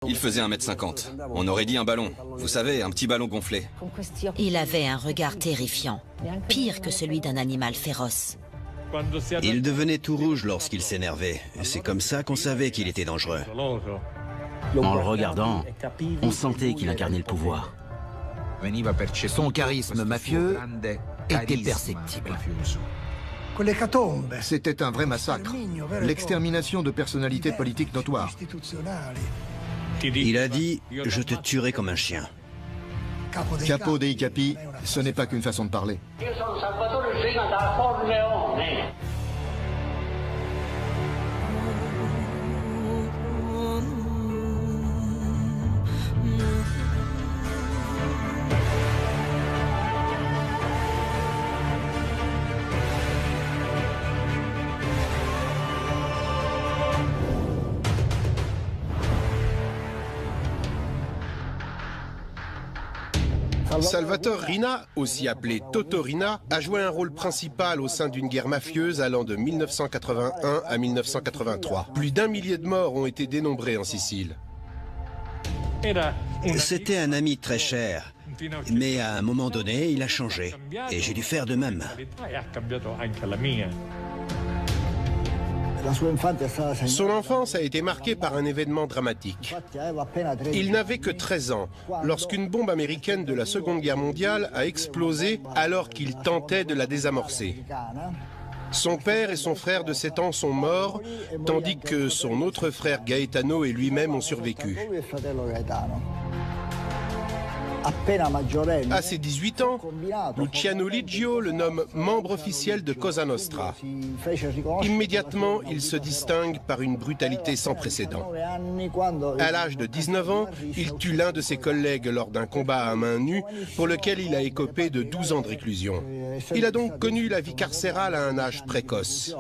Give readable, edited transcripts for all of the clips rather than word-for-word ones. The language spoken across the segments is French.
Il faisait 1,50 m. On aurait dit un ballon. Vous savez, un petit ballon gonflé. Il avait un regard terrifiant, pire que celui d'un animal féroce. Il devenait tout rouge lorsqu'il s'énervait. C'est comme ça qu'on savait qu'il était dangereux. En le regardant, on sentait qu'il incarnait le pouvoir. Son charisme mafieux était perceptible. C'était un vrai massacre. L'extermination de personnalités politiques notoires. Il a dit « Je te tuerai comme un chien ». Capo dei capi, ce n'est pas qu'une façon de parler. Salvatore Riina, aussi appelé Toto Riina, a joué un rôle principal au sein d'une guerre mafieuse allant de 1981 à 1983. Plus d'1 millier de morts ont été dénombrés en Sicile. C'était un ami très cher, mais à un moment donné, il a changé. Et j'ai dû faire de même. Son enfance a été marquée par un événement dramatique. Il n'avait que 13 ans lorsqu'une bombe américaine de la Seconde Guerre mondiale a explosé alors qu'il tentait de la désamorcer. Son père et son frère de 7 ans sont morts, tandis que son autre frère Gaetano et lui-même ont survécu. À ses 18 ans, Luciano Liggio le nomme membre officiel de Cosa Nostra. Immédiatement, il se distingue par une brutalité sans précédent. À l'âge de 19 ans, il tue l'un de ses collègues lors d'un combat à main nue pour lequel il a écopé de 12 ans de réclusion. Il a donc connu la vie carcérale à un âge précoce.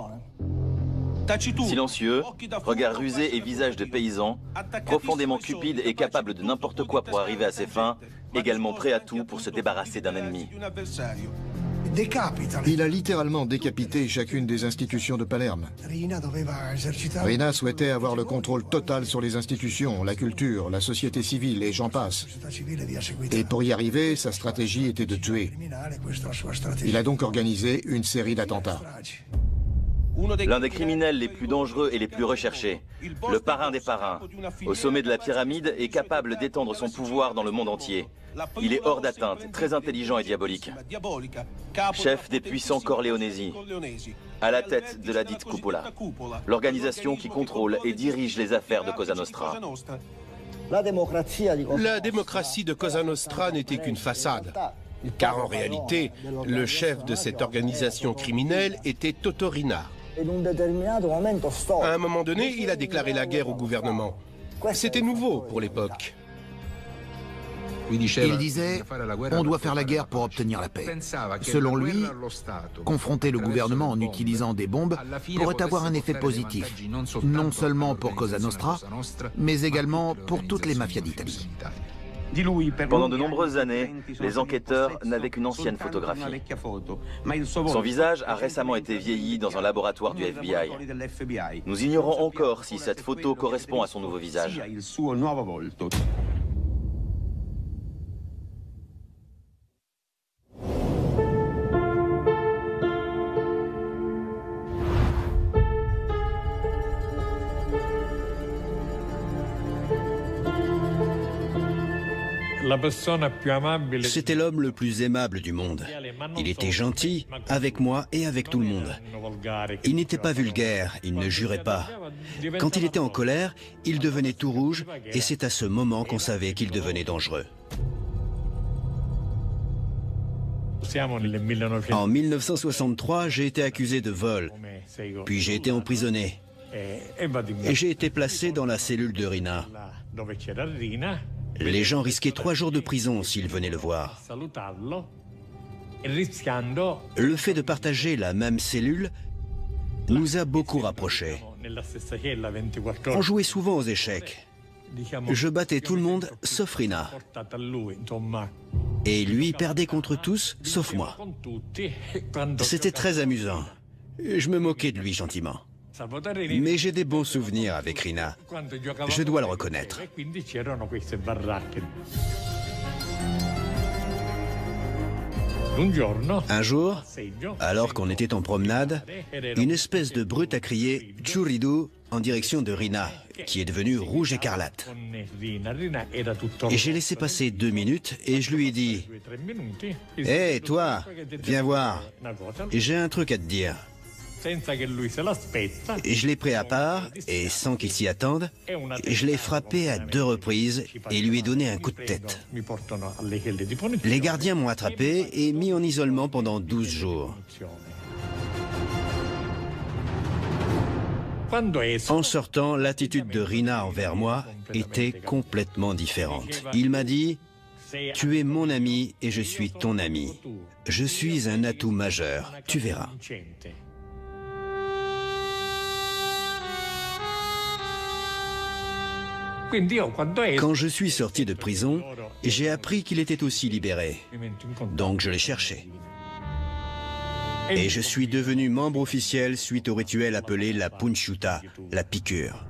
Silencieux, regard rusé et visage de paysan, profondément cupide et capable de n'importe quoi pour arriver à ses fins, également prêt à tout pour se débarrasser d'un ennemi. Il a littéralement décapité chacune des institutions de Palerme. Riina souhaitait avoir le contrôle total sur les institutions, la culture, la société civile et j'en passe. Et pour y arriver, sa stratégie était de tuer. Il a donc organisé une série d'attentats. L'un des criminels les plus dangereux et les plus recherchés, le parrain des parrains, au sommet de la pyramide, est capable d'étendre son pouvoir dans le monde entier. Il est hors d'atteinte, très intelligent et diabolique. Chef des puissants Corleonesi, à la tête de la dite Cupola, l'organisation qui contrôle et dirige les affaires de Cosa Nostra. La démocratie de Cosa Nostra n'était qu'une façade. Car en réalité, le chef de cette organisation criminelle était Toto Riina. À un moment donné, il a déclaré la guerre au gouvernement. C'était nouveau pour l'époque. Il disait « On doit faire la guerre pour obtenir la paix ». Selon lui, confronter le gouvernement en utilisant des bombes pourrait avoir un effet positif, non seulement pour Cosa Nostra, mais également pour toutes les mafias d'Italie. Pendant de nombreuses années, les enquêteurs n'avaient qu'une ancienne photographie. Son visage a récemment été vieilli dans un laboratoire du FBI. Nous ignorons encore si cette photo correspond à son nouveau visage. C'était l'homme le plus aimable du monde. Il était gentil avec moi et avec tout le monde. Il n'était pas vulgaire, il ne jurait pas. Quand il était en colère, il devenait tout rouge et c'est à ce moment qu'on savait qu'il devenait dangereux. En 1963, j'ai été accusé de vol, puis j'ai été emprisonné. Et j'ai été placé dans la cellule de Riina. Les gens risquaient 3 jours de prison s'ils venaient le voir. Le fait de partager la même cellule nous a beaucoup rapprochés. On jouait souvent aux échecs. Je battais tout le monde sauf Riina. Et lui perdait contre tous sauf moi. C'était très amusant. Je me moquais de lui gentiment. Mais j'ai des bons souvenirs avec Rina. Je dois le reconnaître. Un jour, alors qu'on était en promenade, une espèce de brute a crié « Churidu » en direction de Rina, qui est devenue rouge écarlate. Et j'ai laissé passer 2 minutes et je lui ai dit « Hé, toi, viens voir, j'ai un truc à te dire. » Et je l'ai pris à part et sans qu'il s'y attende, je l'ai frappé à 2 reprises et lui ai donné un coup de tête. Les gardiens m'ont attrapé et mis en isolement pendant 12 jours. En sortant, l'attitude de Rina envers moi était complètement différente. Il m'a dit « Tu es mon ami et je suis ton ami. Je suis un atout majeur, tu verras. » Quand je suis sorti de prison, j'ai appris qu'il était aussi libéré. Donc je l'ai cherché. Et je suis devenu membre officiel suite au rituel appelé la punchuta, la piqûre.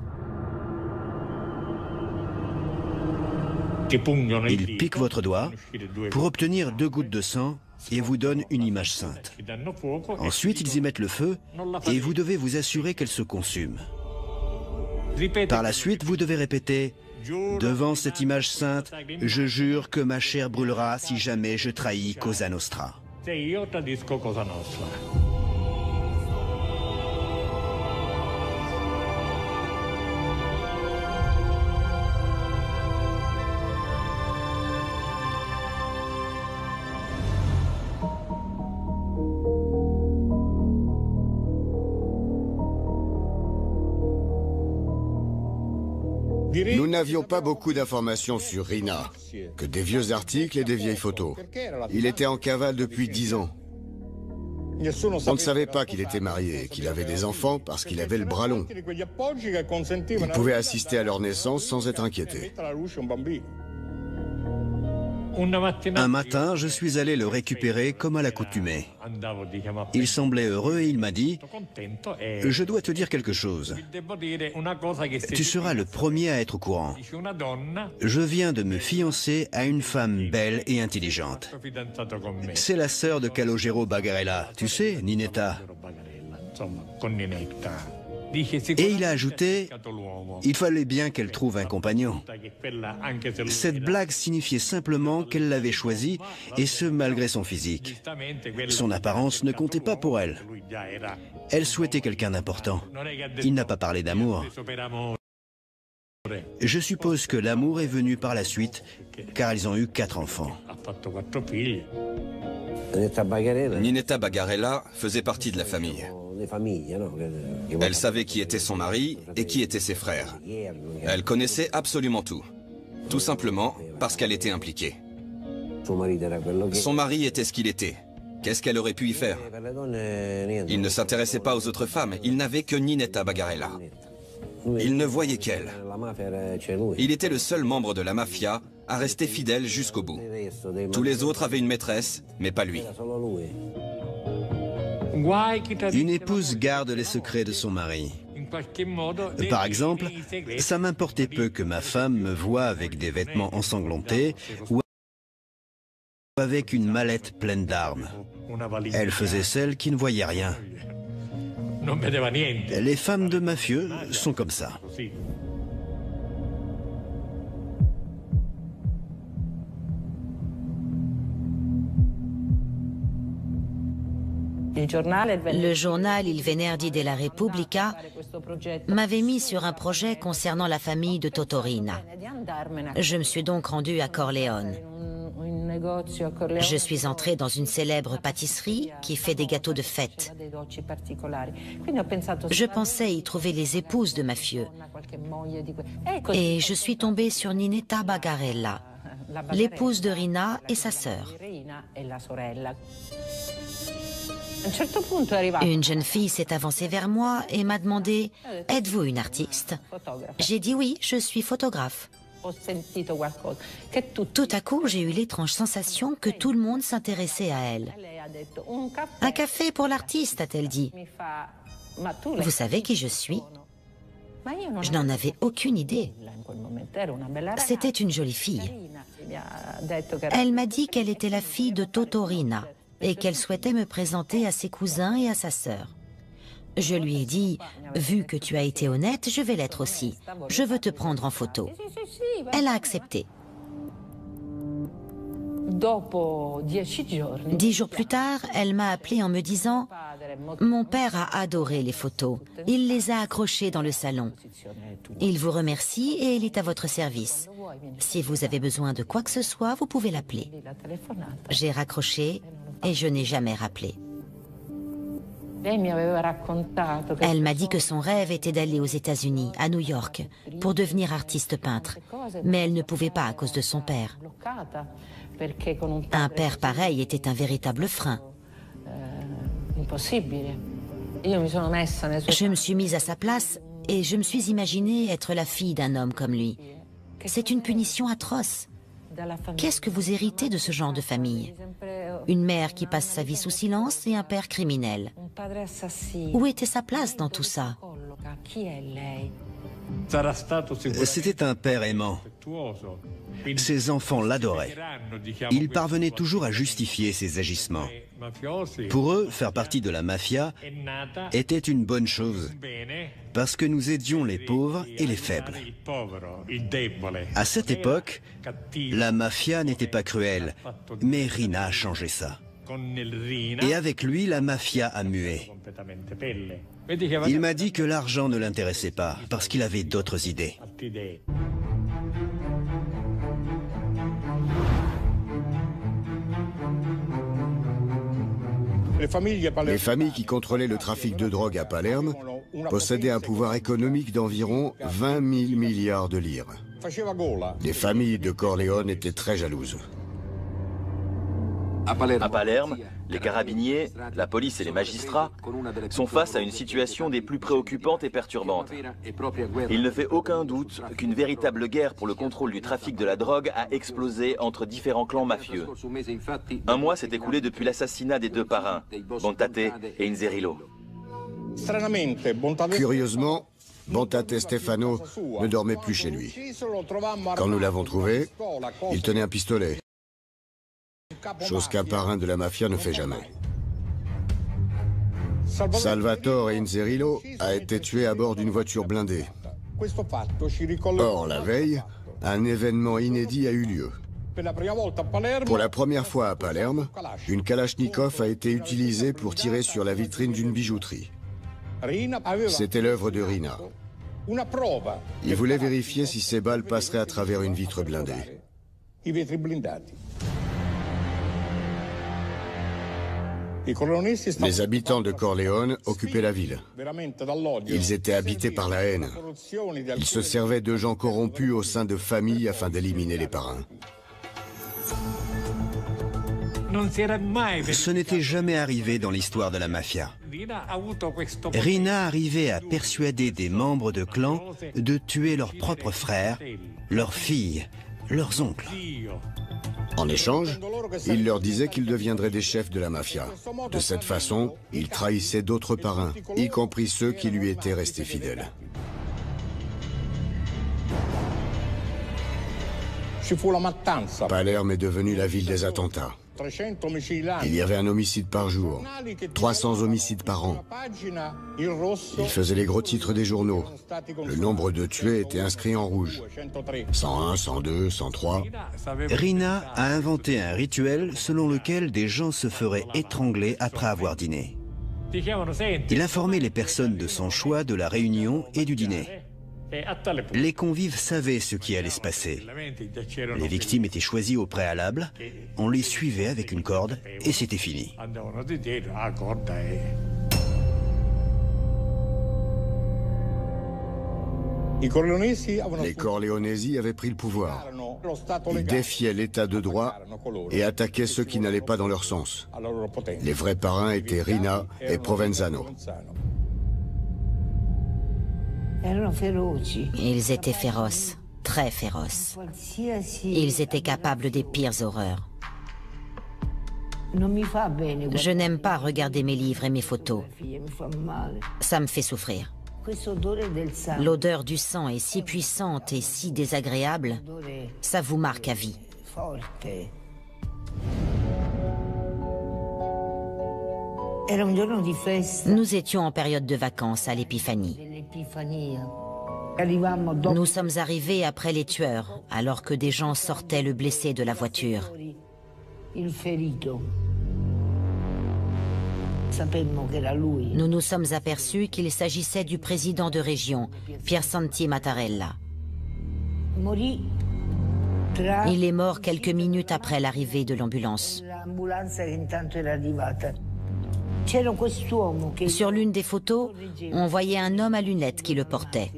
Ils piquent votre doigt pour obtenir 2 gouttes de sang et vous donnent une image sainte. Ensuite, ils y mettent le feu et vous devez vous assurer qu'elle se consume. Par la suite, vous devez répéter « Devant cette image sainte, je jure que ma chair brûlera si jamais je trahis Cosa Nostra. » Nous n'avions pas beaucoup d'informations sur Rina, que des vieux articles et des vieilles photos. Il était en cavale depuis 10 ans. On ne savait pas qu'il était marié et qu'il avait des enfants parce qu'il avait le bras long. Il pouvait assister à leur naissance sans être inquiété. Un matin, je suis allé le récupérer comme à l'accoutumée. Il semblait heureux et il m'a dit « Je dois te dire quelque chose. Tu seras le premier à être au courant. Je viens de me fiancer à une femme belle et intelligente. C'est la sœur de Calogero Bagarella, tu sais, Ninetta. » Et il a ajouté « Il fallait bien qu'elle trouve un compagnon. » Cette blague signifiait simplement qu'elle l'avait choisi, et ce malgré son physique. Son apparence ne comptait pas pour elle. Elle souhaitait quelqu'un d'important. Il n'a pas parlé d'amour. Je suppose que l'amour est venu par la suite, car ils ont eu 4 enfants. Ninetta Bagarella faisait partie de la famille. Elle savait qui était son mari et qui étaient ses frères. Elle connaissait absolument tout. Tout simplement parce qu'elle était impliquée. Son mari était ce qu'il était. Qu'est-ce qu'elle aurait pu y faire? Il ne s'intéressait pas aux autres femmes. Il n'avait que Ninetta Bagarella. Il ne voyait qu'elle. Il était le seul membre de la mafia à rester fidèle jusqu'au bout. Tous les autres avaient une maîtresse, mais pas lui. Une épouse garde les secrets de son mari. Par exemple, ça m'importait peu que ma femme me voie avec des vêtements ensanglantés ou avec une mallette pleine d'armes. Elle faisait celle qui ne voyait rien. Les femmes de mafieux sont comme ça. Le journal Il Venerdì della Repubblica m'avait mis sur un projet concernant la famille de Totorina. Je me suis donc rendue à Corleone. Je suis entrée dans une célèbre pâtisserie qui fait des gâteaux de fête. Je pensais y trouver les épouses de mafieux. Et je suis tombée sur Ninetta Bagarella, l'épouse de Rina et sa sœur. Une jeune fille s'est avancée vers moi et m'a demandé « Êtes-vous une artiste ?» J'ai dit oui, je suis photographe. Tout à coup, j'ai eu l'étrange sensation que tout le monde s'intéressait à elle. « Un café pour l'artiste », a-t-elle dit. Vous savez qui je suis? Je n'en avais aucune idée. C'était une jolie fille. Elle m'a dit qu'elle était la fille de Toto Riina et qu'elle souhaitait me présenter à ses cousins et à sa sœur. Je lui ai dit, vu que tu as été honnête, je vais l'être aussi. Je veux te prendre en photo. Elle a accepté. 10 jours plus tard, elle m'a appelé en me disant « Mon père a adoré les photos. Il les a accrochées dans le salon. Il vous remercie et il est à votre service. Si vous avez besoin de quoi que ce soit, vous pouvez l'appeler. » J'ai raccroché et je n'ai jamais rappelé. Elle m'a dit que son rêve était d'aller aux États-Unis, à New York, pour devenir artiste peintre. Mais elle ne pouvait pas à cause de son père. Un père pareil était un véritable frein. Je me suis mise à sa place et je me suis imaginée être la fille d'un homme comme lui. C'est une punition atroce. Qu'est-ce que vous héritez de ce genre de famille? Une mère qui passe sa vie sous silence et un père criminel. Où était sa place dans tout ça? C'était un père aimant. Ses enfants l'adoraient. Il parvenait toujours à justifier ses agissements. Pour eux, faire partie de la mafia était une bonne chose, parce que nous aidions les pauvres et les faibles. À cette époque, la mafia n'était pas cruelle, mais Riina a changé ça. Et avec lui, la mafia a mué. Il m'a dit que l'argent ne l'intéressait pas, parce qu'il avait d'autres idées. Les familles qui contrôlaient le trafic de drogue à Palerme possédaient un pouvoir économique d'environ 20 000 milliards de lire. Les familles de Corleone étaient très jalouses. À Palerme, les carabiniers, la police et les magistrats sont face à une situation des plus préoccupantes et perturbantes. Il ne fait aucun doute qu'une véritable guerre pour le contrôle du trafic de la drogue a explosé entre différents clans mafieux. Un mois s'est écoulé depuis l'assassinat des 2 parrains, Bontate et Inzerillo. Curieusement, Bontate Stefano ne dormait plus chez lui. Quand nous l'avons trouvé, il tenait un pistolet. Chose qu'un parrain de la mafia ne fait jamais. Salvatore Inzerillo a été tué à bord d'une voiture blindée. Or, la veille, un événement inédit a eu lieu. Pour la première fois à Palerme, une Kalachnikov a été utilisée pour tirer sur la vitrine d'une bijouterie. C'était l'œuvre de Riina. Il voulait vérifier si ces balles passeraient à travers une vitre blindée. Les habitants de Corleone occupaient la ville. Ils étaient habités par la haine. Ils se servaient de gens corrompus au sein de familles afin d'éliminer les parrains. Ce n'était jamais arrivé dans l'histoire de la mafia. Riina arrivait à persuader des membres de clans de tuer leurs propres frères, leurs filles, leurs oncles. En échange, il leur disait qu'ils deviendraient des chefs de la mafia. De cette façon, il trahissait d'autres parrains, y compris ceux qui lui étaient restés fidèles. Palerme est devenue la ville des attentats. Il y avait un homicide par jour, 300 homicides par an. Il faisait les gros titres des journaux. Le nombre de tués était inscrit en rouge. 101, 102, 103. Riina a inventé un rituel selon lequel des gens se feraient étrangler après avoir dîné. Il informait les personnes de son choix de la réunion et du dîner. Les convives savaient ce qui allait se passer. Les victimes étaient choisies au préalable, on les suivait avec une corde et c'était fini. Les Corleonesi avaient pris le pouvoir. Ils défiaient l'état de droit et attaquaient ceux qui n'allaient pas dans leur sens. Les vrais parrains étaient Riina et Provenzano. Ils étaient féroces, très féroces. Ils étaient capables des pires horreurs. Je n'aime pas regarder mes livres et mes photos. Ça me fait souffrir. L'odeur du sang est si puissante et si désagréable, ça vous marque à vie. Nous étions en période de vacances à l'Épiphanie. Nous sommes arrivés après les tueurs, alors que des gens sortaient le blessé de la voiture. Nous nous sommes aperçus qu'il s'agissait du président de région, Piersanti Mattarella. Il est mort quelques minutes après l'arrivée de l'ambulance. Sur l'une des photos, on voyait un homme à lunettes qui le portait.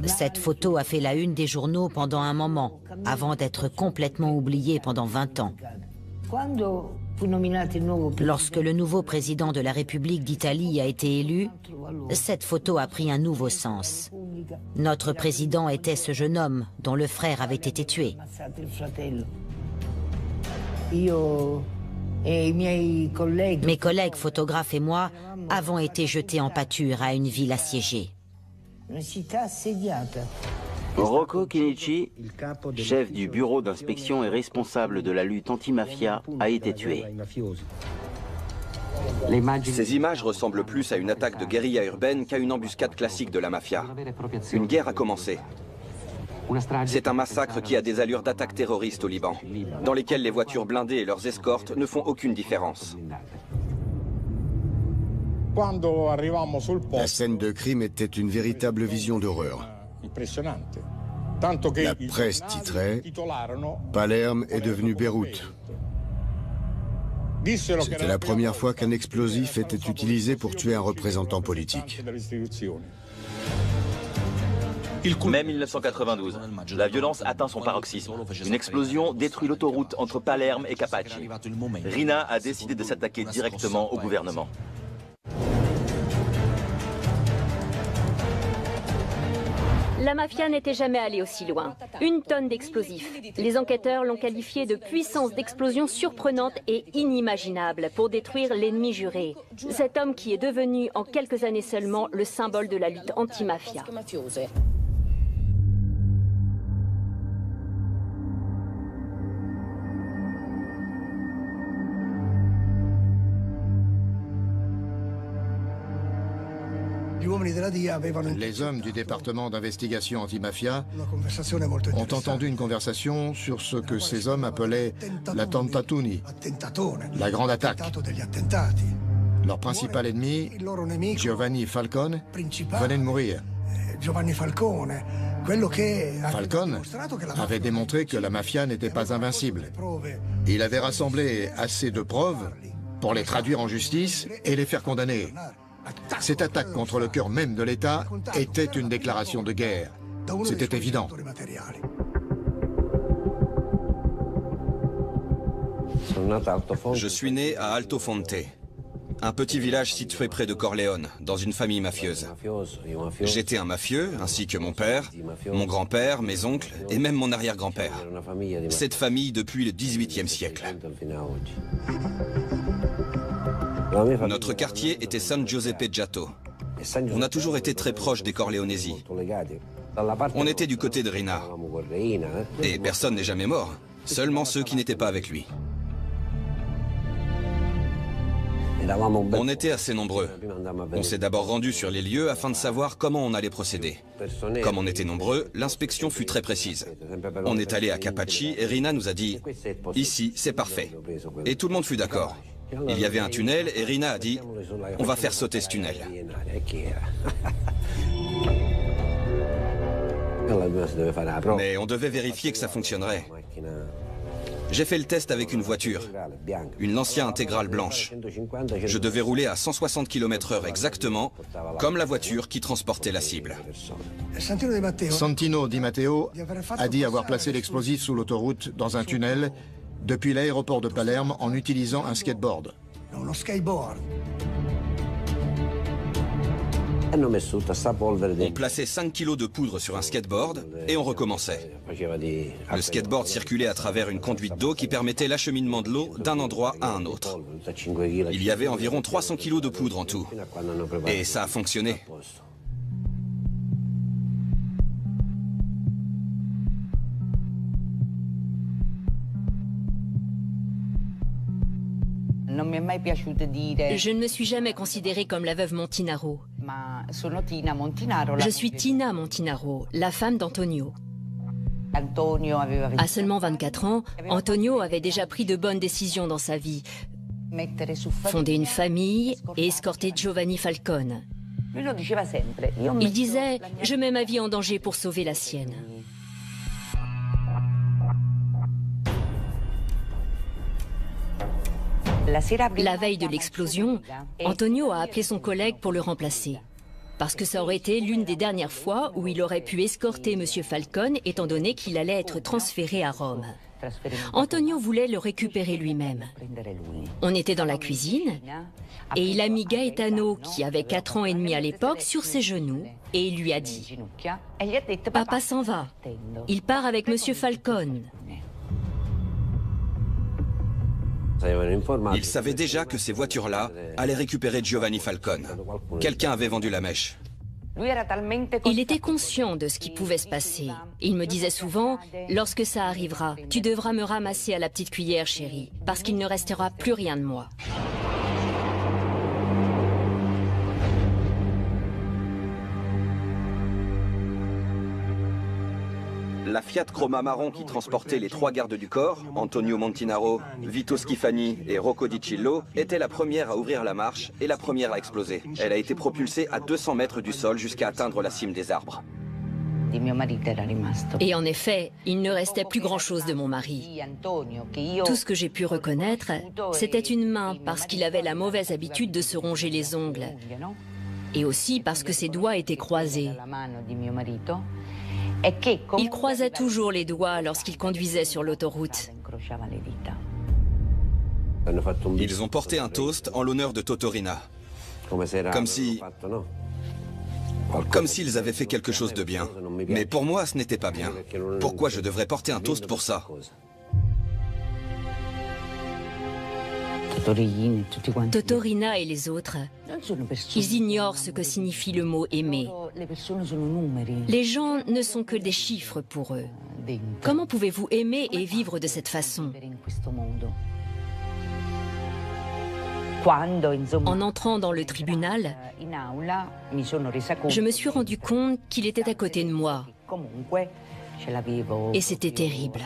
Cette photo a fait la une des journaux pendant un moment, avant d'être complètement oubliée pendant 20 ans. Lorsque le nouveau président de la République d'Italie a été élu, cette photo a pris un nouveau sens. Notre président était ce jeune homme dont le frère avait été tué. Mes collègues photographes et moi avons été jetés en pâture à une ville assiégée. Rocco Chinichi, chef du bureau d'inspection et responsable de la lutte anti-mafia, a été tué. Ces images ressemblent plus à une attaque de guérilla urbaine qu'à une embuscade classique de la mafia. Une guerre a commencé. C'est un massacre qui a des allures d'attaque terroriste au Liban, dans lesquelles les voitures blindées et leurs escortes ne font aucune différence. La scène de crime était une véritable vision d'horreur. La presse titrait « Palerme est devenu Beyrouth ». C'était la première fois qu'un explosif était utilisé pour tuer un représentant politique. Mai 1992, la violence atteint son paroxysme. Une explosion détruit l'autoroute entre Palerme et Capaci. Riina a décidé de s'attaquer directement au gouvernement. La mafia n'était jamais allée aussi loin. 1 tonne d'explosifs. Les enquêteurs l'ont qualifié de puissance d'explosion surprenante et inimaginable pour détruire l'ennemi juré. Cet homme qui est devenu en quelques années seulement le symbole de la lutte anti-mafia. Les hommes du département d'investigation anti-mafia ont entendu une conversation sur ce que ces hommes appelaient la tentatuni, la grande attaque. Leur principal ennemi, Giovanni Falcone, venait de mourir. Falcone avait démontré que la mafia n'était pas invincible. Il avait rassemblé assez de preuves pour les traduire en justice et les faire condamner. Cette attaque contre le cœur même de l'État était une déclaration de guerre. C'était évident. Je suis né à Alto Fonte, un petit village situé près de Corleone, dans une famille mafieuse. J'étais un mafieux, ainsi que mon père, mon grand-père, mes oncles et même mon arrière-grand-père. Cette famille depuis le XVIIIe siècle. Notre quartier était San Giuseppe Giatto. On a toujours été très proche des Corleonesi. On était du côté de Riina. Et personne n'est jamais mort, seulement ceux qui n'étaient pas avec lui. On était assez nombreux. On s'est d'abord rendu sur les lieux afin de savoir comment on allait procéder. Comme on était nombreux, l'inspection fut très précise. On est allé à Capaci et Riina nous a dit « Ici, c'est parfait ». Et tout le monde fut d'accord. Il y avait un tunnel et Riina a dit « On va faire sauter ce tunnel ». Mais on devait vérifier que ça fonctionnerait. J'ai fait le test avec une voiture, une Lancia intégrale blanche. Je devais rouler à 160 km/h exactement, comme la voiture qui transportait la cible. Santino Di Matteo a dit avoir placé l'explosif sous l'autoroute dans un tunnel depuis l'aéroport de Palerme en utilisant un skateboard. On plaçait 5 kilos de poudre sur un skateboard et on recommençait. Le skateboard circulait à travers une conduite d'eau qui permettait l'acheminement de l'eau d'un endroit à un autre. Il y avait environ 300 kilos de poudre en tout. Et ça a fonctionné. Je ne me suis jamais considérée comme la veuve Montinaro. Je suis Tina Montinaro, la femme d'Antonio. À seulement 24 ans, Antonio avait déjà pris de bonnes décisions dans sa vie. Fonder une famille et escorter Giovanni Falcone. Il disait « Je mets ma vie en danger pour sauver la sienne ». La veille de l'explosion, Antonio a appelé son collègue pour le remplacer. Parce que ça aurait été l'une des dernières fois où il aurait pu escorter M. Falcone, étant donné qu'il allait être transféré à Rome. Antonio voulait le récupérer lui-même. On était dans la cuisine et il a mis Gaetano, qui avait 4 ans et demi à l'époque, sur ses genoux et il lui a dit « Papa s'en va, il part avec M. Falcone ». Il savait déjà que ces voitures-là allaient récupérer Giovanni Falcone. Quelqu'un avait vendu la mèche. Il était conscient de ce qui pouvait se passer. Il me disait souvent, lorsque ça arrivera, tu devras me ramasser à la petite cuillère, chérie, parce qu'il ne restera plus rien de moi. La Fiat Croma marron qui transportait les 3 gardes du corps, Antonio Montinaro, Vito Schifani et Rocco Di Cillo, était la première à ouvrir la marche et la première à exploser. Elle a été propulsée à 200 mètres du sol jusqu'à atteindre la cime des arbres. Et en effet, il ne restait plus grand-chose de mon mari. Tout ce que j'ai pu reconnaître, c'était une main parce qu'il avait la mauvaise habitude de se ronger les ongles. Et aussi parce que ses doigts étaient croisés. Il croisait toujours les doigts lorsqu'il conduisait sur l'autoroute. Ils ont porté un toast en l'honneur de Totorina. Comme s'ils avaient fait quelque chose de bien. Mais pour moi, ce n'était pas bien. Pourquoi je devrais porter un toast pour ça? Totorina et les autres, ils ignorent ce que signifie le mot aimer. Les gens ne sont que des chiffres pour eux. Comment pouvez-vous aimer et vivre de cette façon? En entrant dans le tribunal, je me suis rendu compte qu'il était à côté de moi. Et c'était terrible.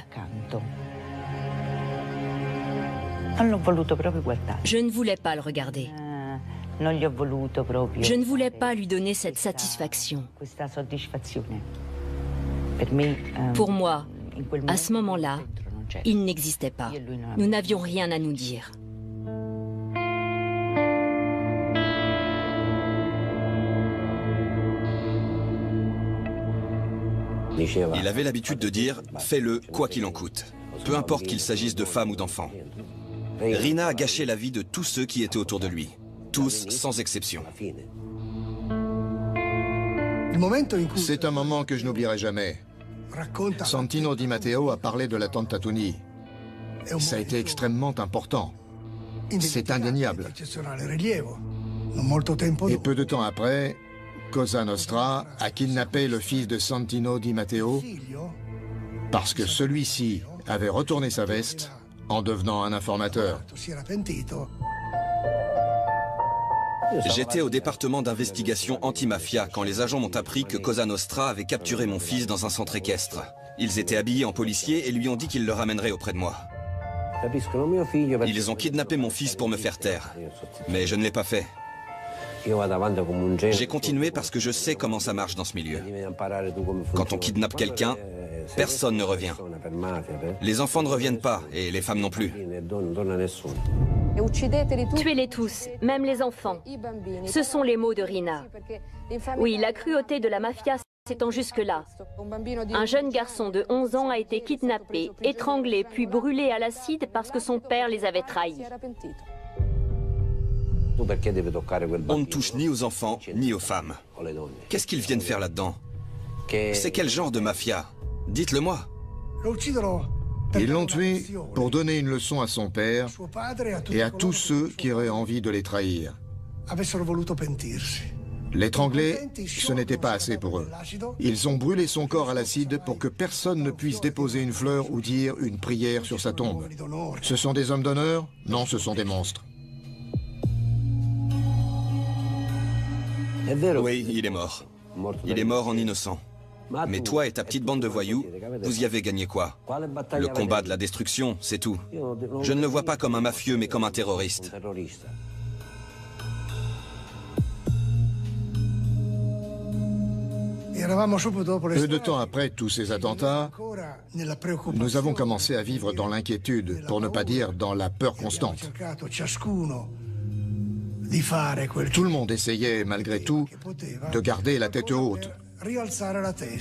Je ne voulais pas le regarder. Je ne voulais pas lui donner cette satisfaction. Pour moi, à ce moment-là, il n'existait pas. Nous n'avions rien à nous dire. Il avait l'habitude de dire « fais-le quoi qu'il en coûte », peu importe qu'il s'agisse de femmes ou d'enfants. Rina a gâché la vie de tous ceux qui étaient autour de lui, tous sans exception. C'est un moment que je n'oublierai jamais. Santino Di Matteo a parlé de la Tentatoni. Ça a été extrêmement important. C'est indéniable. Et peu de temps après, Cosa Nostra a kidnappé le fils de Santino Di Matteo parce que celui-ci avait retourné sa veste en devenant un informateur. J'étais au département d'investigation anti-mafia quand les agents m'ont appris que Cosa Nostra avait capturé mon fils dans un centre équestre. Ils étaient habillés en policiers et lui ont dit qu'ils le ramèneraient auprès de moi. Ils ont kidnappé mon fils pour me faire taire, mais je ne l'ai pas fait. J'ai continué parce que je sais comment ça marche dans ce milieu. Quand on kidnappe quelqu'un, personne ne revient. Les enfants ne reviennent pas, et les femmes non plus. Tuez-les tous, même les enfants. Ce sont les mots de Rina. Oui, la cruauté de la mafia s'étend jusque-là. Un jeune garçon de 11 ans a été kidnappé, étranglé, puis brûlé à l'acide parce que son père les avait trahis. On ne touche ni aux enfants, ni aux femmes. Qu'est-ce qu'ils viennent faire là-dedans? C'est quel genre de mafia? Dites-le-moi. Ils l'ont tué pour donner une leçon à son père et à tous ceux qui auraient envie de les trahir. L'étrangler, ce n'était pas assez pour eux. Ils ont brûlé son corps à l'acide pour que personne ne puisse déposer une fleur ou dire une prière sur sa tombe. Ce sont des hommes d'honneur? Non, ce sont des monstres. Oui, il est mort. Il est mort en innocent. Mais toi et ta petite bande de voyous, vous y avez gagné quoi? Le combat de la destruction, c'est tout. Je ne le vois pas comme un mafieux, mais comme un terroriste. Peu de temps après tous ces attentats, nous avons commencé à vivre dans l'inquiétude, pour ne pas dire dans la peur constante. Tout le monde essayait, malgré tout, de garder la tête haute.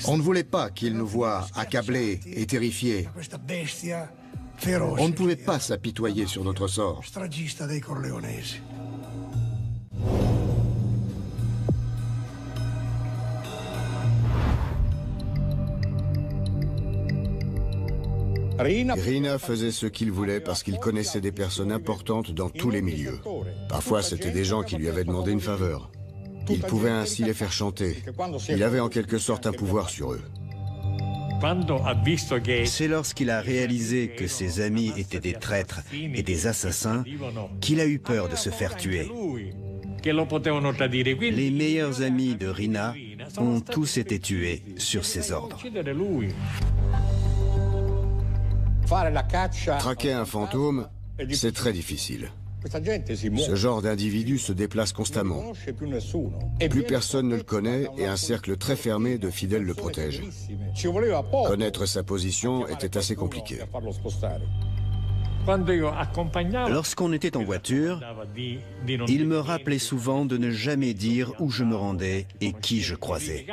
On ne voulait pas qu'ils nous voient accablés et terrifiés. On ne pouvait pas s'apitoyer sur notre sort. Riina faisait ce qu'il voulait parce qu'il connaissait des personnes importantes dans tous les milieux. Parfois, c'était des gens qui lui avaient demandé une faveur. Il pouvait ainsi les faire chanter. Il avait en quelque sorte un pouvoir sur eux. C'est lorsqu'il a réalisé que ses amis étaient des traîtres et des assassins qu'il a eu peur de se faire tuer. Les meilleurs amis de Riina ont tous été tués sur ses ordres. Traquer un fantôme, c'est très difficile. Ce genre d'individu se déplace constamment. Plus personne ne le connaît et un cercle très fermé de fidèles le protège. Connaître sa position était assez compliqué. Lorsqu'on était en voiture, il me rappelait souvent de ne jamais dire où je me rendais et qui je croisais.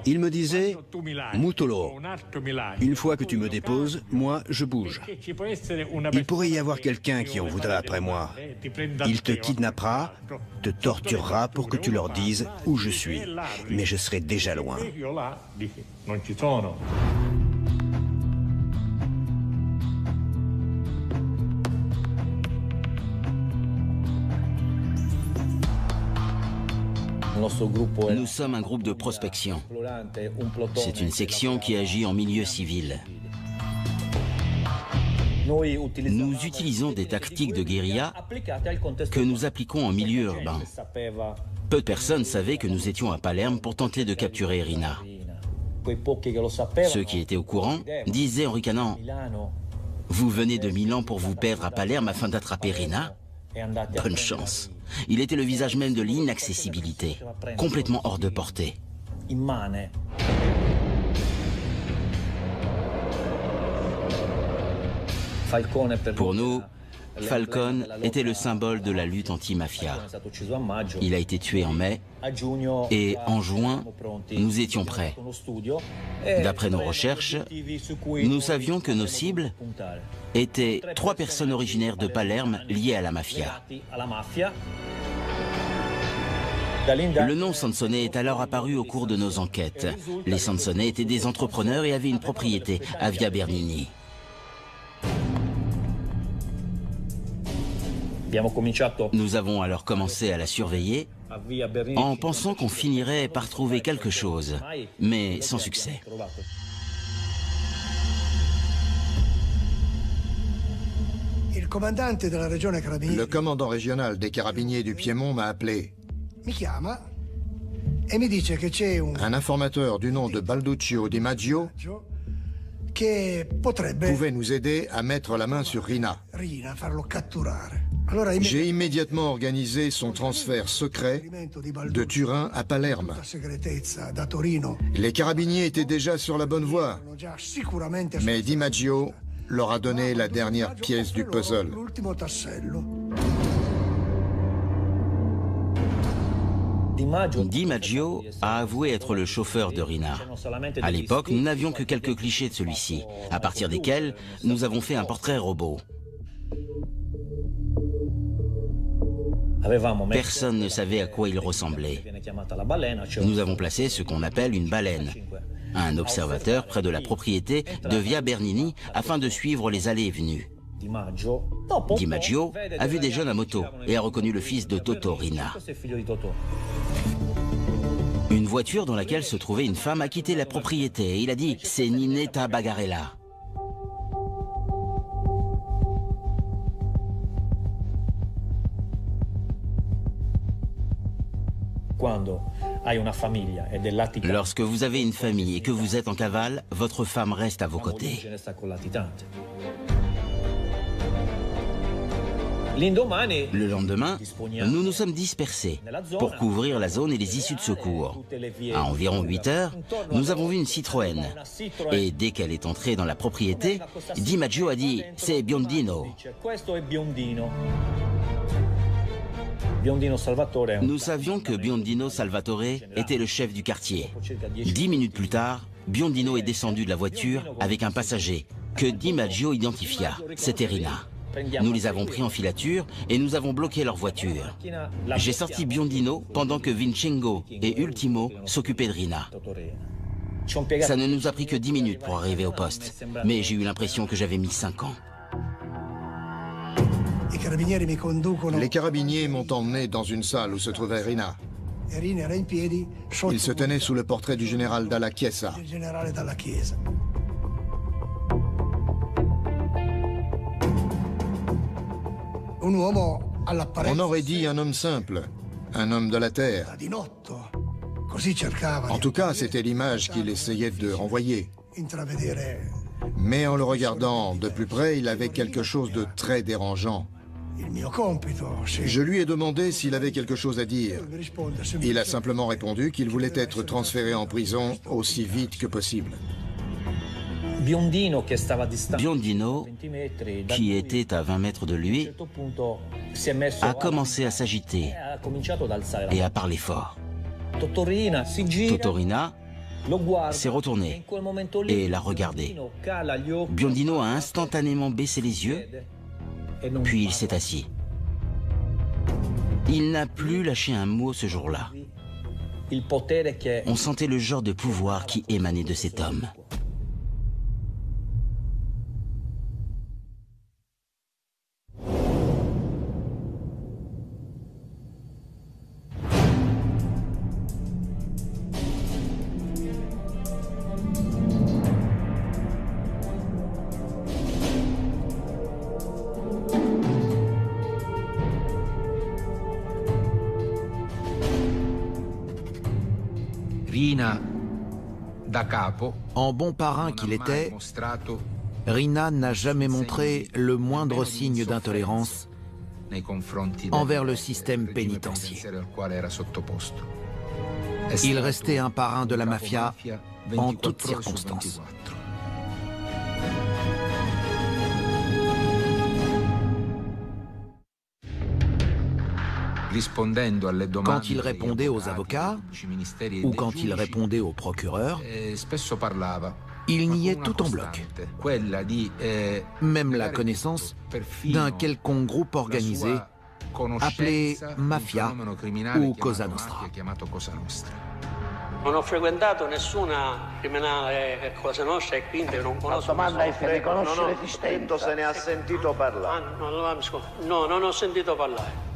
Il me disait « Mutolo, une fois que tu me déposes, moi je bouge. Il pourrait y avoir quelqu'un qui en voudrait après moi. Il te kidnappera, te torturera pour que tu leur dises où je suis. Mais je serai déjà loin. » Nous sommes un groupe de prospection. C'est une section qui agit en milieu civil. Nous utilisons des tactiques de guérilla que nous appliquons en milieu urbain. Peu de personnes savaient que nous étions à Palerme pour tenter de capturer Riina. Ceux qui étaient au courant disaient en ricanant « Vous venez de Milan pour vous perdre à Palerme afin d'attraper Riina ? Bonne chance !» Il était le visage même de l'inaccessibilité, complètement hors de portée. Pour nous, Falcone était le symbole de la lutte anti-mafia. Il a été tué en mai et en juin, nous étions prêts. D'après nos recherches, nous savions que nos cibles étaient 3 personnes originaires de Palerme liées à la mafia. Le nom Sansone est alors apparu au cours de nos enquêtes. Les Sansone étaient des entrepreneurs et avaient une propriété à Via Bernini. Nous avons alors commencé à la surveiller en pensant qu'on finirait par trouver quelque chose, mais sans succès. Le commandant régional des carabiniers du Piémont m'a appelé. Un informateur du nom de Balduccio Di Maggio pouvait nous aider à mettre la main sur Riina. J'ai immédiatement organisé son transfert secret de Turin à Palerme. Les carabiniers étaient déjà sur la bonne voie, mais Di Maggio leur a donné la dernière pièce du puzzle. Di Maggio a avoué être le chauffeur de Riina. À l'époque, nous n'avions que quelques clichés de celui-ci, à partir desquels nous avons fait un portrait robot. Personne ne savait à quoi il ressemblait. Nous avons placé ce qu'on appelle une baleine, un observateur près de la propriété de Via Bernini afin de suivre les allées et venues. Di Maggio a vu des jeunes à moto et a reconnu le fils de Toto, Rina. Une voiture dans laquelle se trouvait une femme a quitté la propriété et il a dit « C'est Ninetta Bagarella ». Lorsque vous avez une famille et que vous êtes en cavale, votre femme reste à vos côtés. Le lendemain, nous nous sommes dispersés pour couvrir la zone et les issues de secours. À environ 8 heures, nous avons vu une Citroën. Et dès qu'elle est entrée dans la propriété, Di Maggio a dit « C'est Biondino ». Nous savions que Biondino Salvatore était le chef du quartier. 10 minutes plus tard, Biondino est descendu de la voiture avec un passager que Di Maggio identifia. C'était Rina. Nous les avons pris en filature et nous avons bloqué leur voiture. J'ai sorti Biondino pendant que Vincengo et Ultimo s'occupaient de Rina. Ça ne nous a pris que 10 minutes pour arriver au poste, mais j'ai eu l'impression que j'avais mis 5 ans. Les carabiniers m'ont emmené dans une salle où se trouvait Rina. Il se tenait sous le portrait du général Dalla Chiesa. On aurait dit un homme simple, un homme de la terre. En tout cas, c'était l'image qu'il essayait de renvoyer. Mais en le regardant de plus près, il avait quelque chose de très dérangeant. Je lui ai demandé s'il avait quelque chose à dire. Il a simplement répondu qu'il voulait être transféré en prison aussi vite que possible. Biondino, qui était à 20 mètres de lui, a commencé à s'agiter et à parler fort. Totorina s'est retourné et l'a regardé. Biondino a instantanément baissé les yeux, puis il s'est assis. Il n'a plus lâché un mot ce jour-là. On sentait le genre de pouvoir qui émanait de cet homme. En bon parrain qu'il était, Rina n'a jamais montré le moindre signe d'intolérance envers le système pénitentiaire. Il restait un parrain de la mafia en toutes circonstances. Quand il répondait aux avocats ou quand il répondait aux procureurs, il niait tout en bloc. Même la connaissance d'un quelconque groupe organisé appelé mafia ou Cosa Nostra. Non ho frequentato nessuna criminale Cosa Nostra e quindi non conosco. La domanda è se ne conosce l'esistente o se ne ha sentito parlare. No, non ho sentito parlare.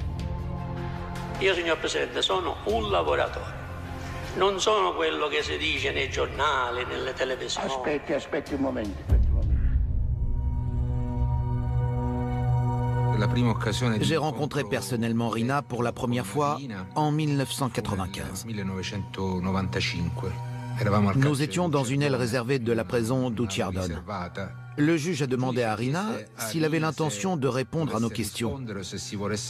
Io, signor Presidente, sono un lavoratore. Non sono quello che si dice nei giornali, nelle televisioni. Aspetti un momento. J'ai rencontré personnellement Rina pour la première fois en 1995. Nous étions dans une aile réservée de la prison d'Ucciardone. Le juge a demandé à Rina s'il avait l'intention de répondre à nos questions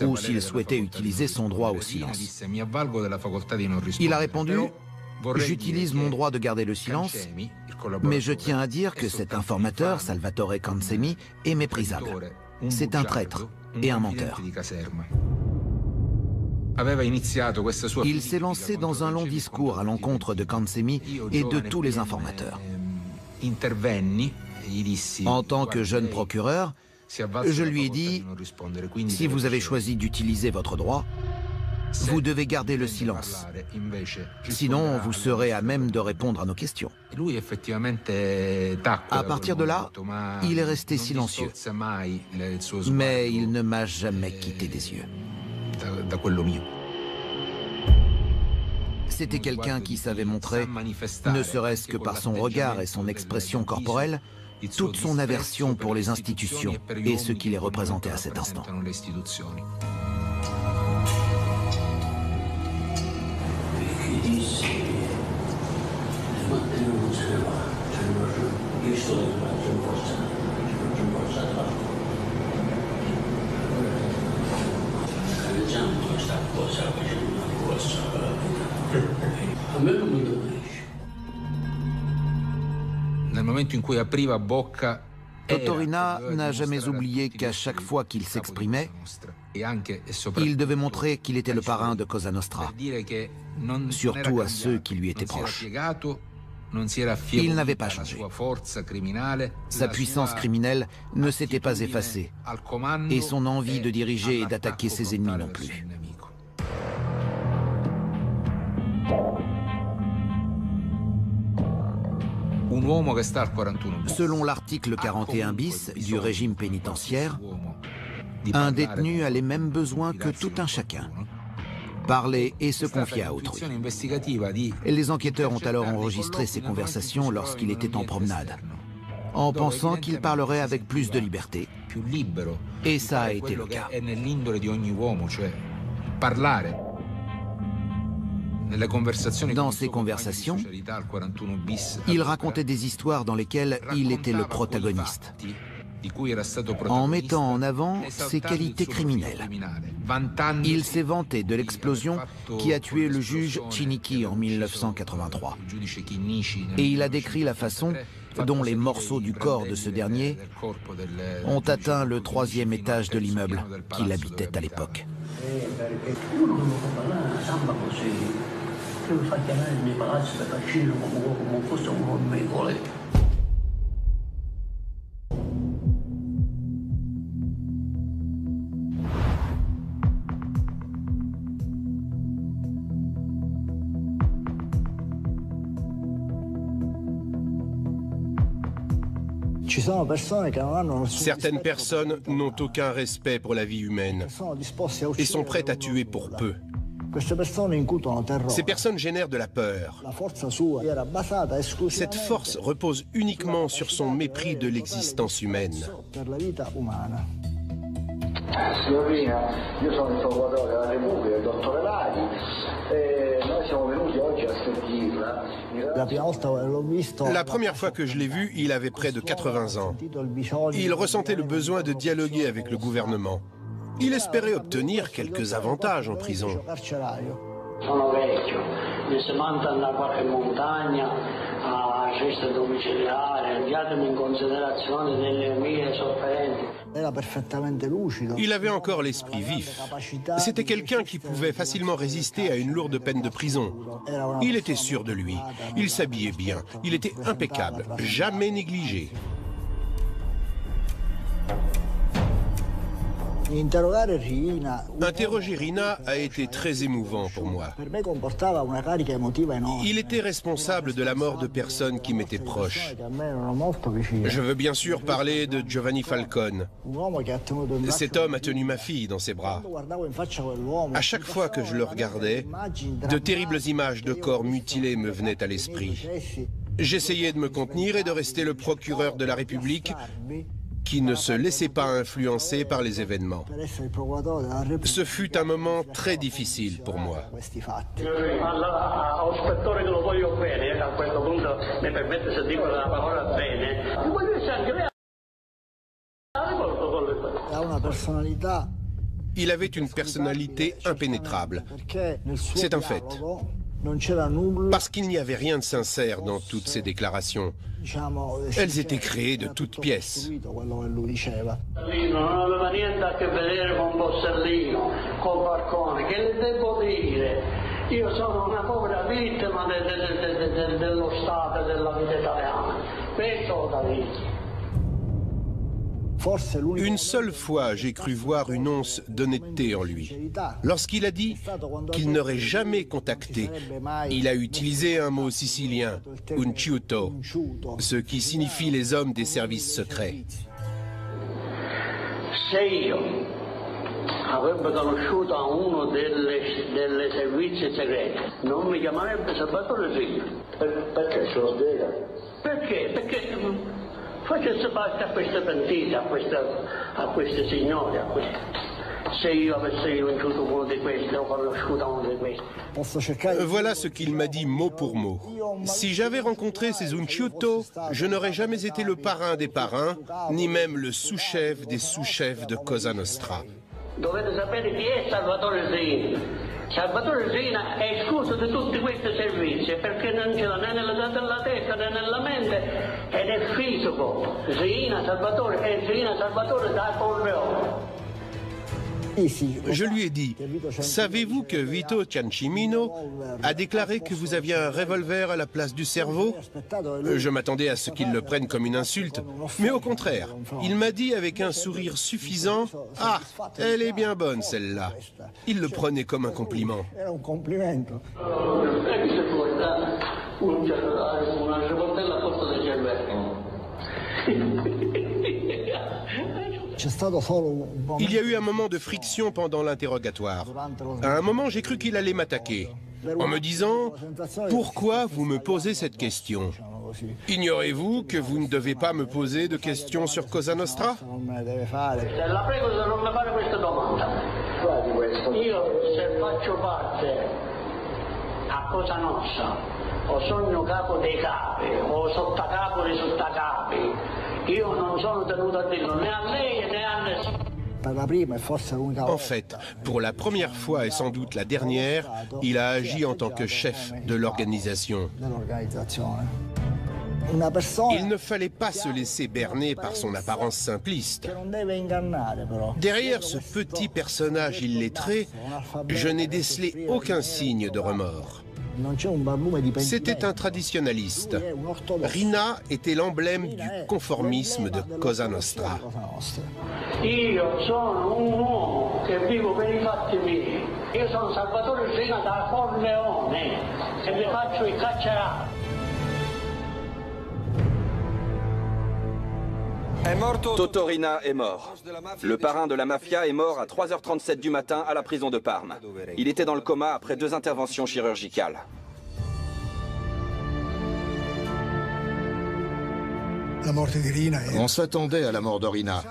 ou s'il souhaitait utiliser son droit au silence. Il a répondu « J'utilise mon droit de garder le silence, mais je tiens à dire que cet informateur, Salvatore Cansemi, est méprisable. C'est un traître et un menteur. » Il s'est lancé dans un long discours à l'encontre de Cansemi et de tous les informateurs. En tant que jeune procureur, je lui ai dit « Si vous avez choisi d'utiliser votre droit, Vous devez garder le silence. Sinon, vous serez à même de répondre à nos questions. À partir de là, il est resté silencieux. Mais il ne m'a jamais quitté des yeux. C'était quelqu'un qui savait montrer, ne serait-ce que par son regard et son expression corporelle, toute son aversion pour les institutions et ce qui les représentait à cet instant. Totorina n'a jamais oublié qu'à chaque fois qu'il s'exprimait, il devait montrer qu'il était le parrain de Cosa Nostra, surtout à ceux qui lui étaient proches. Il n'avait pas changé. Sa puissance criminelle ne s'était pas effacée, et son envie de diriger et d'attaquer ses ennemis non plus. Selon l'article 41 bis du régime pénitentiaire, un détenu a les mêmes besoins que tout un chacun. Parler et se confier à autrui. Et les enquêteurs ont alors enregistré ces conversations lorsqu'il était en promenade, en pensant qu'il parlerait avec plus de liberté. Et ça a été le cas. Dans ces conversations, il racontait des histoires dans lesquelles il était le protagoniste, en mettant en avant ses qualités criminelles. Il s'est vanté de l'explosion qui a tué le juge Chiniki en 1983. Et il a décrit la façon dont les morceaux du corps de ce dernier ont atteint le 3e étage de l'immeuble qu'il habitait à l'époque. Certaines personnes n'ont aucun respect pour la vie humaine et sont prêtes à tuer pour peu. Ces personnes génèrent de la peur. Cette force repose uniquement sur son mépris de l'existence humaine. Signorina, io sono il procuratore della Repubblica, il dottore Laghi, e noi siamo venuti oggi a sentirla. La première fois que je l'ai vu, il avait près de 80 ans. Il ressentait le besoin de dialoguer avec le gouvernement. Il espérait obtenir quelques avantages en prison. Sono vecchio, mi si manda da qualche montagna a gesta domiciliare, abbiatemi in considerazione delle mie sofferenze. Il avait encore l'esprit vif. C'était quelqu'un qui pouvait facilement résister à une lourde peine de prison. Il était sûr de lui, il s'habillait bien, il était impeccable, jamais négligé. Interroger Rina a été très émouvant pour moi. Il était responsable de la mort de personnes qui m'étaient proches. Je veux bien sûr parler de Giovanni Falcone. Cet homme a tenu ma fille dans ses bras. À chaque fois que je le regardais, de terribles images de corps mutilés me venaient à l'esprit. J'essayais de me contenir et de rester le procureur de la République qui ne se laissait pas influencer par les événements. Ce fut un moment très difficile pour moi. Il avait une personnalité impénétrable. C'est un fait. Parce qu'il n'y avait rien de sincère dans toutes ces déclarations. Elles étaient créées de toutes pièces. Une seule fois, j'ai cru voir une once d'honnêteté en lui. Lorsqu'il a dit qu'il n'aurait jamais contacté, il a utilisé un mot sicilien, unciuto, ce qui signifie les hommes des services secrets. Se io avrebbe conosciuto a uno delle servizi segreti, non mi chiamerebbe Salvatore Zina. Perché? Ce lo spiega? Perché facesse parte a queste pentite, a queste signore, se io avessi conosciuto uno di questi o conosciuto uno di questi. Voilà ce qu'il m'a dit mot pour mot. Si j'avais rencontré ces unciuto, je n'aurais jamais été le parrain des parrains, ni même le sous-chef des sous-chefs de Cosa Nostra. Dovete sapere chi è Salvatore Zina. Salvatore Zina è escluso di tutti questi servizi perché non ce l'ha né nella testa né nella mente ed è fisico. Zina Salvatore da Corleone. Je lui ai dit, savez-vous que Vito Ciancimino a déclaré que vous aviez un revolver à la place du cerveau? Je m'attendais à ce qu'il le prenne comme une insulte, mais au contraire, il m'a dit avec un sourire suffisant, « Ah, elle est bien bonne celle-là ». Il le prenait comme un compliment. Il y a eu un moment de friction pendant l'interrogatoire. À un moment, j'ai cru qu'il allait m'attaquer, en me disant « Pourquoi vous me posez cette question? Ignorez-vous que vous ne devez pas me poser de questions sur Cosa Nostra ?» La prego di non mi fare questa domanda. Io se faccio parte a Cosa Nostra, o sono capo dei capi, o sottocapo dei sottocapi, io non sono tenuto a dirlo né a lei né a nessuno. En fait, pour la première fois et sans doute la dernière, il a agi en tant que chef de l'organisation. Il ne fallait pas se laisser berner par son apparence simpliste. Derrière ce petit personnage illettré, je n'ai décelé aucun signe de remords. C'était un traditionnaliste. Rina était l'emblème du conformisme de Cosa Nostra. Io sono un uomo che vivo per i fatti miei. Io sono Salvatore Zina da Corleone e vi faccio i cacciarati. Toto Riina est mort. Le parrain de la mafia est mort à 3h37 du matin à la prison de Parme. Il était dans le coma après 2 interventions chirurgicales. On s'attendait à la mort de Riina.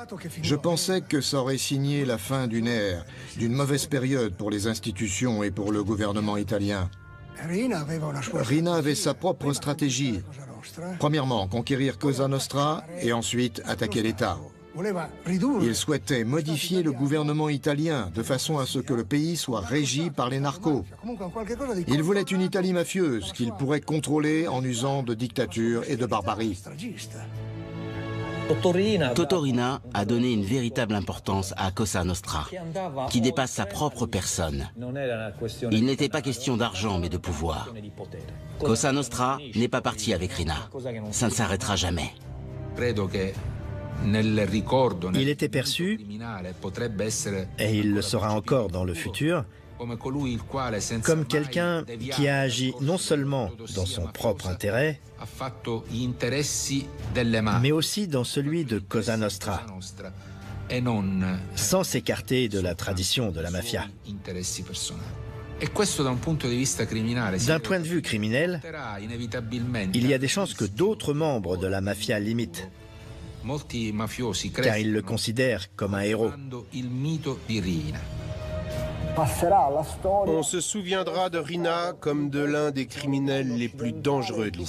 Je pensais que ça aurait signé la fin d'une ère, d'une mauvaise période pour les institutions et pour le gouvernement italien. Riina avait sa propre stratégie. Premièrement, conquérir Cosa Nostra et ensuite attaquer l'État. Il souhaitait modifier le gouvernement italien de façon à ce que le pays soit régi par les narcos. Il voulait une Italie mafieuse qu'il pourrait contrôler en usant de dictature et de barbarie. Toto Riina a donné une véritable importance à Cosa Nostra, qui dépasse sa propre personne. Il n'était pas question d'argent, mais de pouvoir. Cosa Nostra n'est pas parti avec Riina. Ça ne s'arrêtera jamais. Il était perçu, et il le sera encore dans le futur, comme quelqu'un qui a agi non seulement dans son propre intérêt, mais aussi dans celui de Cosa Nostra, sans s'écarter de la tradition de la mafia. D'un point de vue criminel, il y a des chances que d'autres membres de la mafia l'imitent, car ils le considèrent comme un héros. On se souviendra de Riina comme de l'un des criminels les plus dangereux de l'histoire.